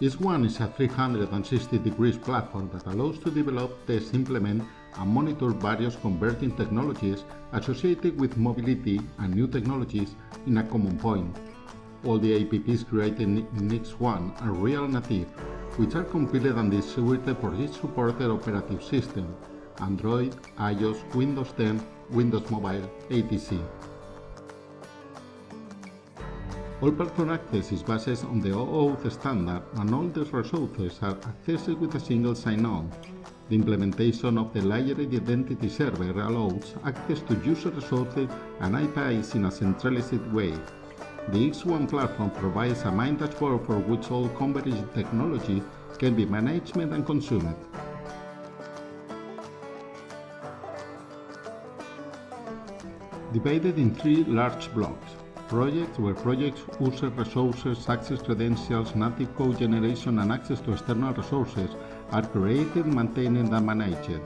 Xone is a 360 degrees platform that allows to develop, test, implement, and monitor various converging technologies associated with mobility and new technologies in a common point. All the apps created in Xone are real native, which are compiled and distributed for each supported operating system: Android, iOS, Windows 10, Windows Mobile, etc. All platform access is based on the OAuth standard, and all the resources are accessed with a single sign-on. The implementation of the layered identity server allows access to user resources and APIs in a centralized way. The Xone platform provides a main dashboard for which all converging technology can be managed and consumed. Divided in three large blocks: projects, where projects, user resources, access credentials, native code generation, and access to external resources are created, maintained, and managed.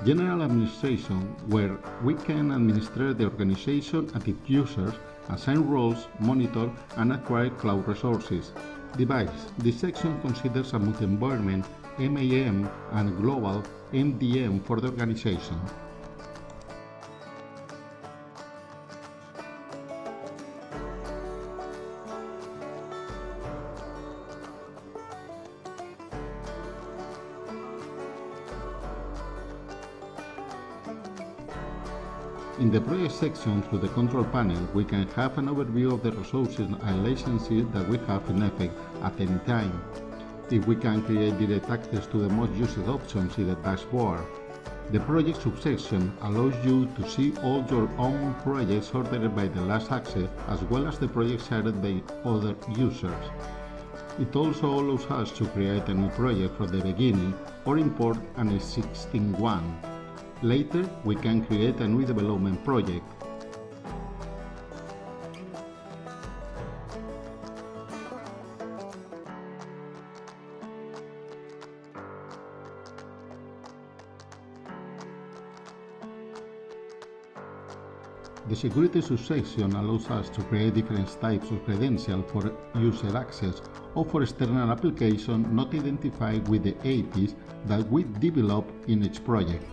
General administration, where we can administer the organization and its users, assign roles, monitor, and acquire cloud resources. Device. This section considers a multi-environment, MAM, and global MDM for the organization. In the project section, through the control panel, we can have an overview of the resources and licenses that we have in effect at any time. If we can create direct access to the most used options in the dashboard. The project subsection allows you to see all your own projects ordered by the last access, as well as the projects shared by other users. It also allows us to create a new project from the beginning or import an existing one. Later, we can create a new development project. The security subsection allows us to create different types of credentials for user access or for external applications not identified with the APIs that we develop in each project.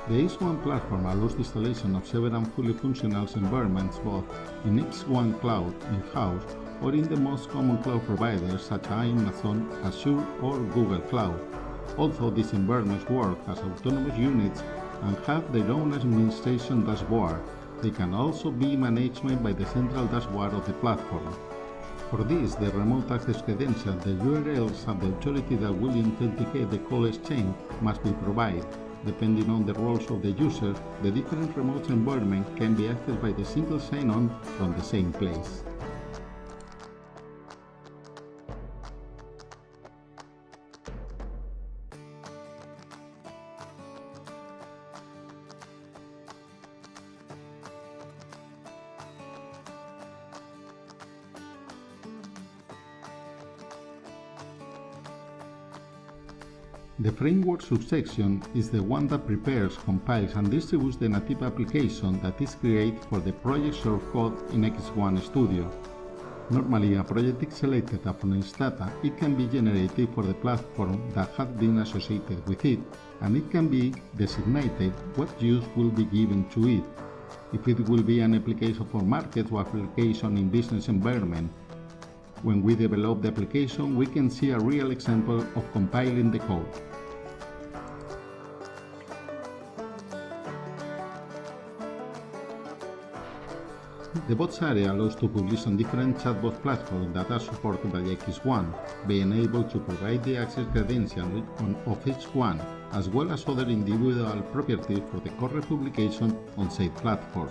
The Xone platform allows the installation of several fully functional environments both in Xone Cloud in-house or in the most common cloud providers such as Amazon, Azure, or Google Cloud. Although these environments work as autonomous units and have their own administration dashboard, they can also be managed by the central dashboard of the platform. For this, the remote access credentials, the URLs, and the authority that will authenticate the call exchange must be provided. Depending on the roles of the user, the different remote environments can be accessed by the single sign-on from the same place. The framework subsection is the one that prepares, compiles, and distributes the native application that is created for the project source code in Xone Studio. Normally, a project is selected from its data. It can be generated for the platform that has been associated with it, and it can be designated what use will be given to it. If it will be an application for markets or application in business environment. When we develop the application, we can see a real example of compiling the code. The bots area allows to publish on different chatbot platforms that are supported by Xone, being able to provide the access credentials of each one, as well as other individual properties for the correct publication on said platform.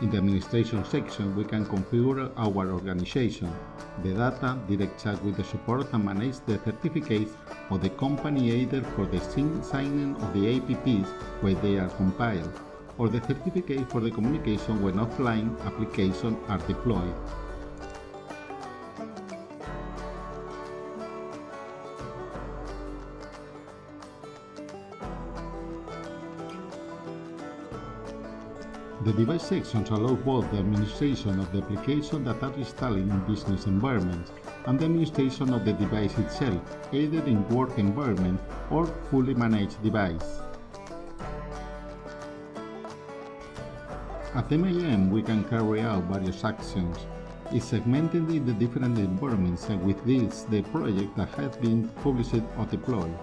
In the administration section, we can configure our organization, the data, direct chat with the support and manage the certificates of the company either for the signing of the APPs when they are compiled, or the certificate for the communication when offline applications are deployed. The device sections allow both the administration of the application that are installed in business environments and the administration of the device itself, either in work environment or fully managed device. At MIM, we can carry out various actions. It's segmented in the different environments, and with this, the project that has been published or deployed.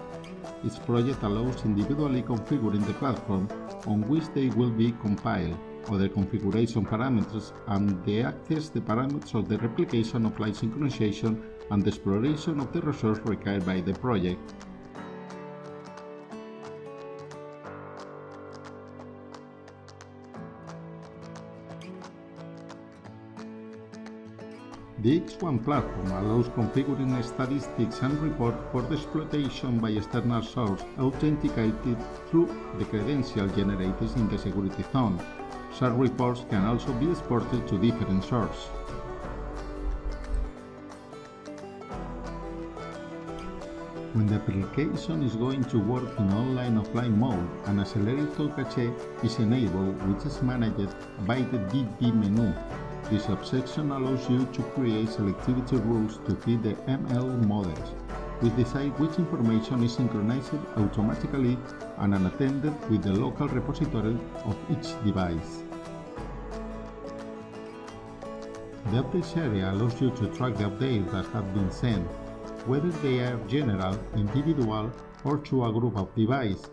Each project allows individually configuring the platform on which they will be compiled, other configuration parameters, and the access the parameters of the replication, offline synchronization, and the exploration of the resource required by the project. The Xone platform allows configuring statistics and reports for the exploitation by external source authenticated through the credentials generated in the security zone. Such reports can also be exported to different sources. When the application is going to work in online-offline mode, an accelerator cache is enabled, which is managed by the DD menu. This subsection allows you to create selectivity rules to feed the ML models, which decide which information is synchronized automatically and unattended with the local repository of each device. The updates area allows you to track the updates that have been sent, whether they are general, individual, or to a group of devices.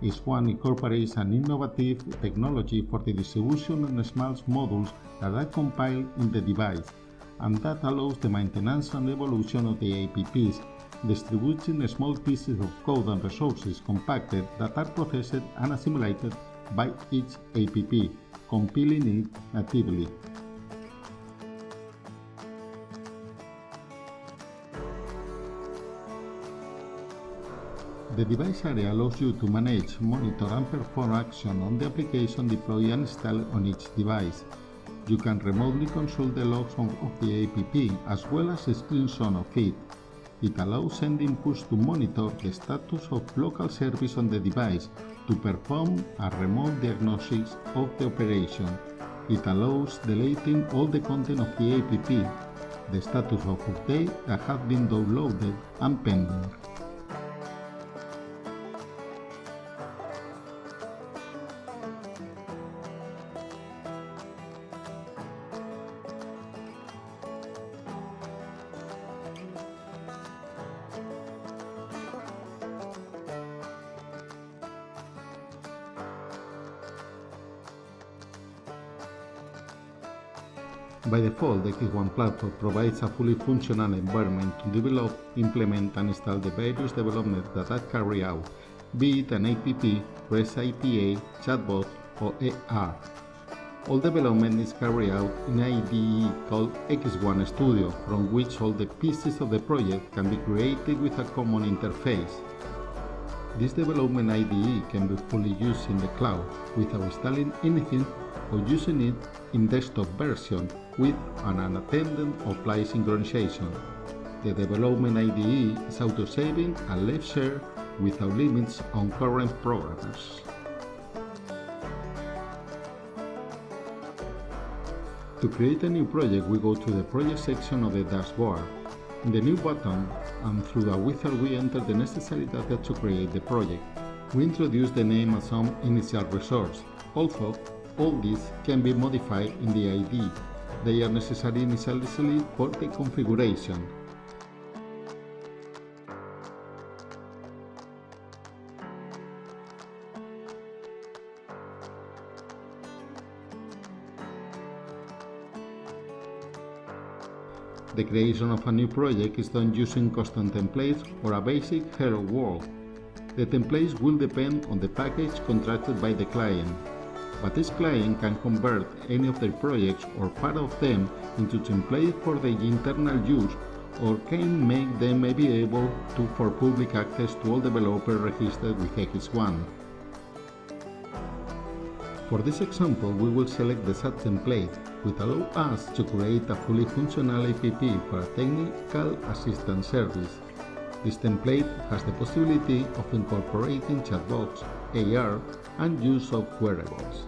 Xone incorporates an innovative technology for the distribution of small modules that are compiled in the device, and that allows the maintenance and evolution of the APPs, distributing small pieces of code and resources compacted that are processed and assimilated by each APP, compiling it natively. The device area allows you to manage, monitor, and perform action on the application deployed and installed on each device. You can remotely consult the logs of the APP as well as a screenshot of it. It allows sending push to monitor the status of local service on the device to perform a remote diagnosis of the operation. It allows deleting all the content of the APP, the status of update that have been downloaded and pending. By default, the Xone platform provides a fully functional environment to develop, implement, and install the various developments that are carried out, be it an APP, REST API, chatbot, or AR. All development is carried out in an IDE called Xone Studio, from which all the pieces of the project can be created with a common interface. This development IDE can be fully used in the cloud without installing anything or using it in desktop version with an unattended offline synchronization. The development IDE is auto-saving and left shared without limits on current programmers. To create a new project, we go to the project section of the dashboard. In the new button and through the wizard we enter the necessary data to create the project. We introduce the name as some initial resource. Also, all these can be modified in the ID. They are necessary initially for the configuration. The creation of a new project is done using custom templates or a basic hello world. The templates will depend on the package contracted by the client. but each client can convert any of their projects or part of them into templates for their internal use, or can make them available for public access to all developers registered with Xone. For this example, we will select the SAT template, which allows us to create a fully functional app for a technical assistance service. This template has the possibility of incorporating chatbots, AR, and use of wearables.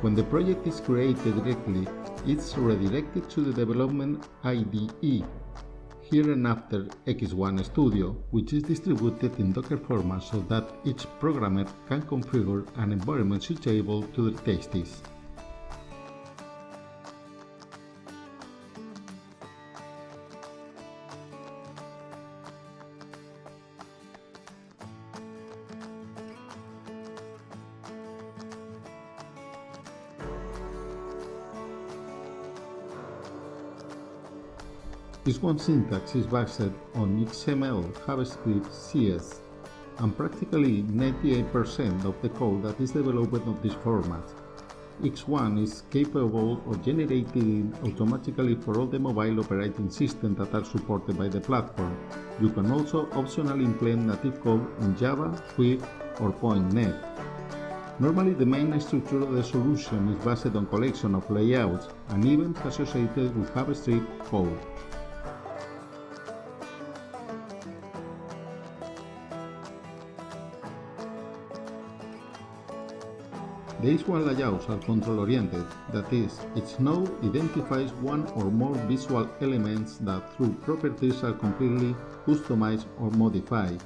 When the project is created directly, it's redirected to the development IDE, hereinafter Xone Studio, which is distributed in Docker format so that each programmer can configure an environment suitable to their tastes. Xone syntax is based on XML, JavaScript, CS, and practically 98% of the code that is developed of this format. Xone is capable of generating automatically for all the mobile operating systems that are supported by the platform. You can also optionally implement native code in Java, Swift, or .NET. Normally, the main structure of the solution is based on collection of layouts and events associated with JavaScript code. The Xone layouts are control-oriented, that is, each node identifies one or more visual elements that through properties are completely customized or modified.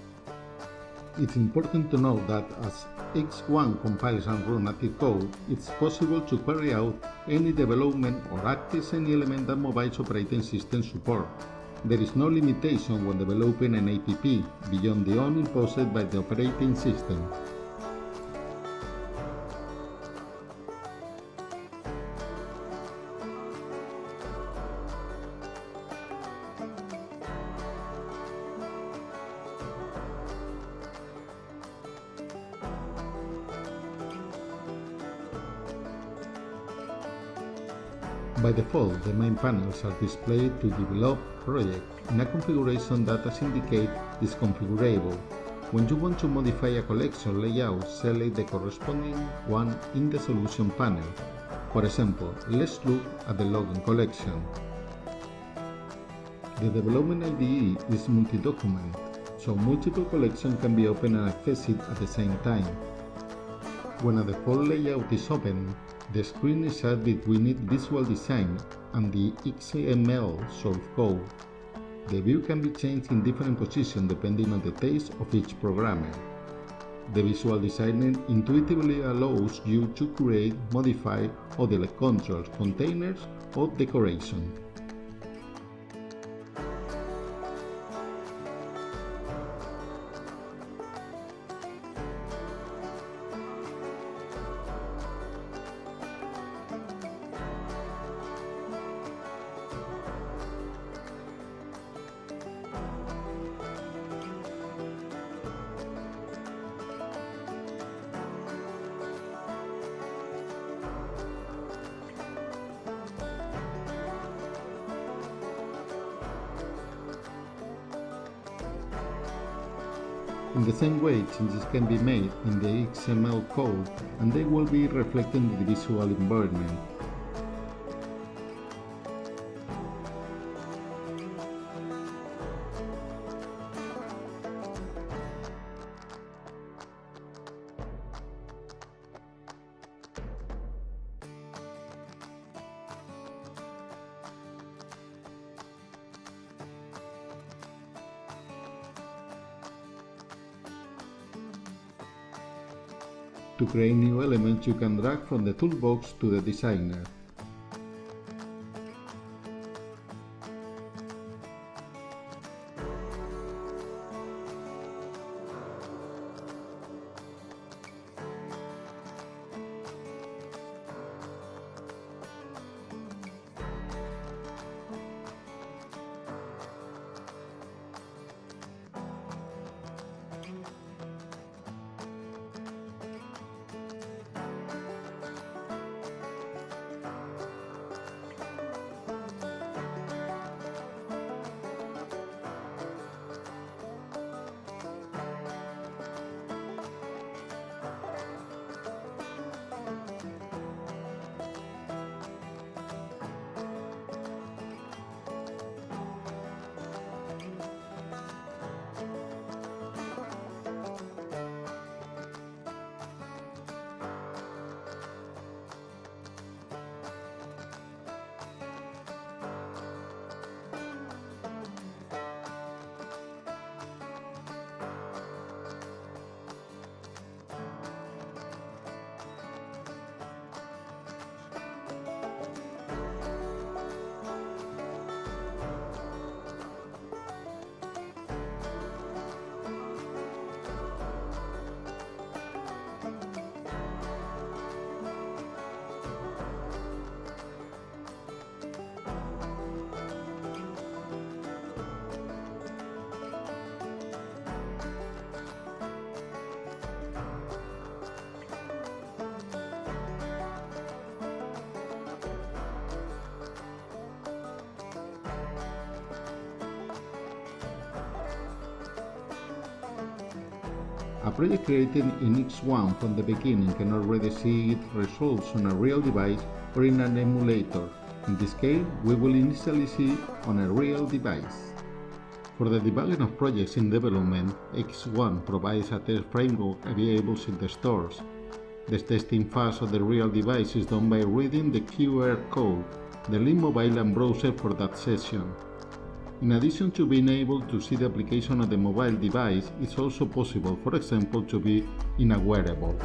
It's important to note that as Xone compiles and runs native code, it's possible to carry out any development or access any element that mobile operating systems support. There is no limitation when developing an app beyond the one imposed by the operating system. By default, the main panels are displayed to develop project in a configuration that, as indicated, is configurable. When you want to modify a collection layout, select the corresponding one in the solution panel. For example, let's look at the login collection. The development IDE is multi-document, so multiple collections can be opened and accessed at the same time. When a default layout is opened, the screen is set between its visual design and the XML source code. The view can be changed in different positions depending on the taste of each programmer. The visual design intuitively allows you to create, modify, or delete controls, containers, or decoration. In the same way, changes can be made in the XML code and they will be reflected in the visual environment. To create new elements, you can drag from the toolbox to the designer. A project created in Xone from the beginning can already see its results on a real device or in an emulator. In this case, we will initially see on a real device. For the debugging of projects in development, Xone provides a test framework available in the stores. The testing phase of the real device is done by reading the QR code, the link mobile and browser for that session. In addition to being able to see the application of the mobile device, it's also possible, for example, to be in a wearable.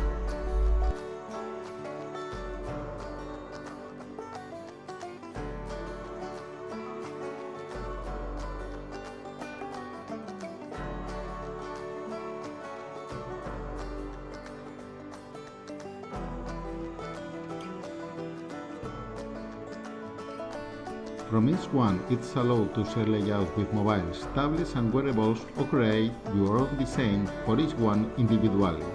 From Xone, it's allowed to share layouts with mobiles, tablets and wearables or create your own design for each one individually.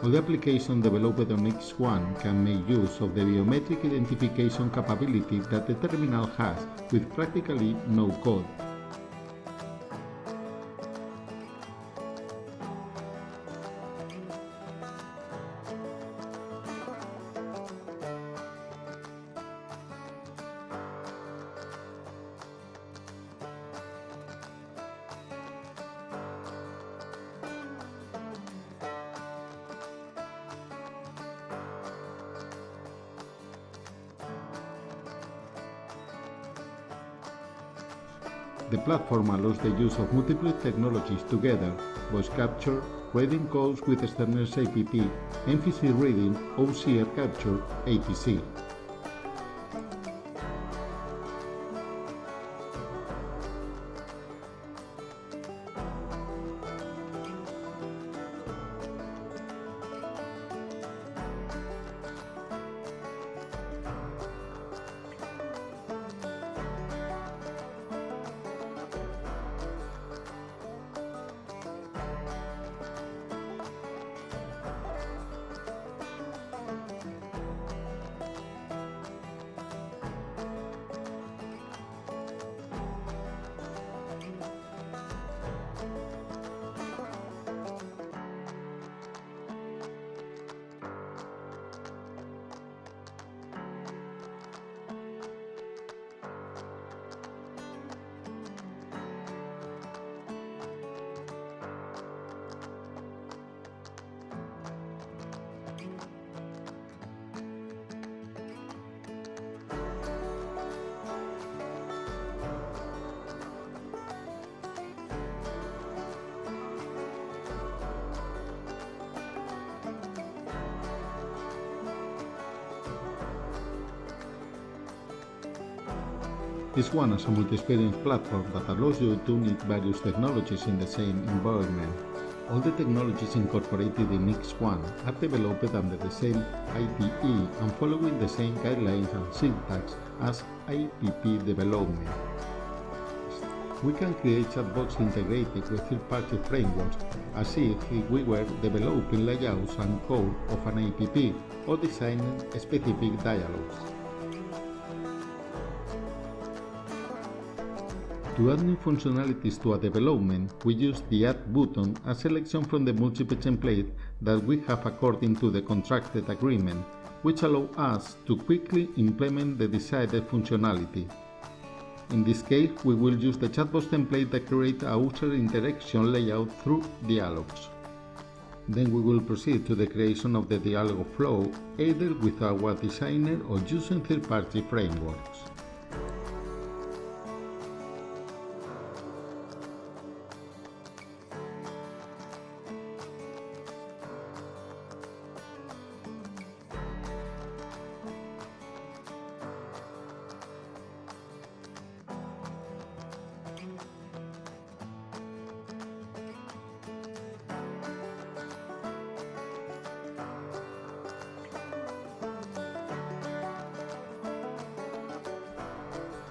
All the applications developed on Xone can make use of the biometric identification capability that the terminal has with practically no code. The platform allows the use of multiple technologies together: voice capture, reading codes with external app, MFC reading, OCR capture, etc. Xone is a multi-experience platform that allows you to knit various technologies in the same environment. All the technologies incorporated in Xone are developed under the same IDE and following the same guidelines and syntax as app development. We can create chatbots integrated with third-party frameworks as if we were developing layouts and code of an app or designing specific dialogues. To add new functionalities to a development, we use the Add button, a selection from the multiple template that we have according to the contracted agreement, which allow us to quickly implement the desired functionality. In this case, we will use the chatbot template that creates a user interaction layout through dialogues. Then we will proceed to the creation of the dialogue flow, either with our designer or using third-party frameworks.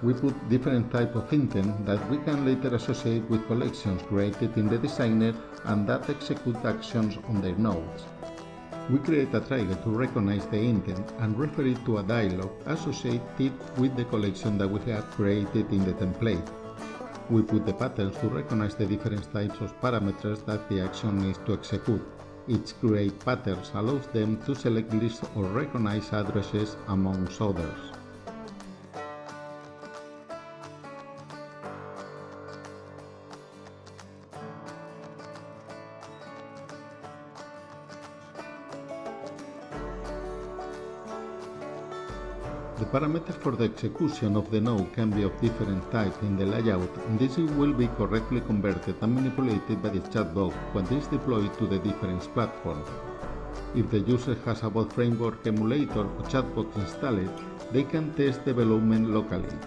We put different types of intent that we can later associate with collections created in the designer and that execute actions on their nodes. We create a trigger to recognize the intent and refer it to a dialog associated with the collection that we have created in the template. We put the patterns to recognize the different types of parameters that the action needs to execute. Each create patterns allows them to select lists or recognize addresses amongst others. The parameters for the execution of the node can be of different types in the layout, and this will be correctly converted and manipulated by the chatbot when it is deployed to the different platforms. If the user has a bot framework emulator or chatbot installed, they can test development locally.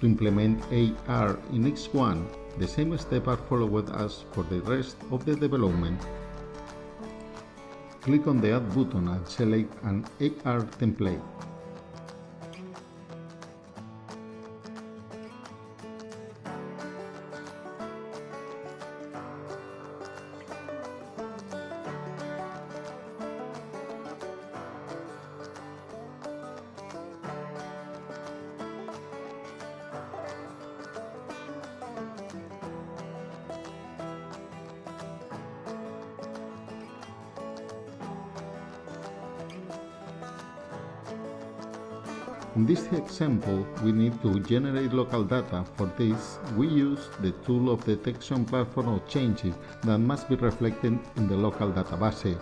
To implement AR in Xone, the same steps are followed as for the rest of the development. Click on the Add button and select an AR template. In this example, we need to generate local data. For this, we use the tool of detection platform of changes that must be reflected in the local database.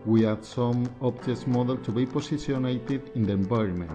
We add some object model to be positioned in the environment.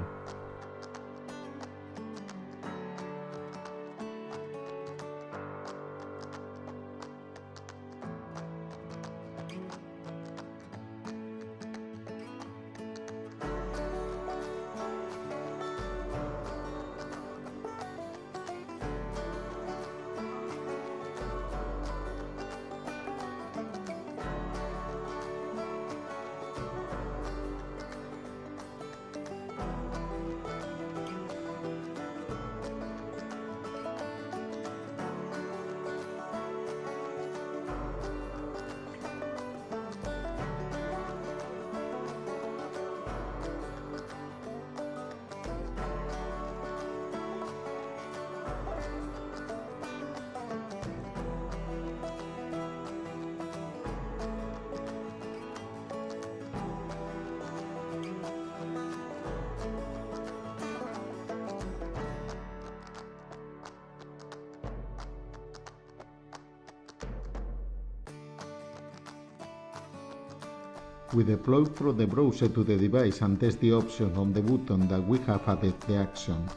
We deploy from the browser to the device and test the options on the button that we have added the action.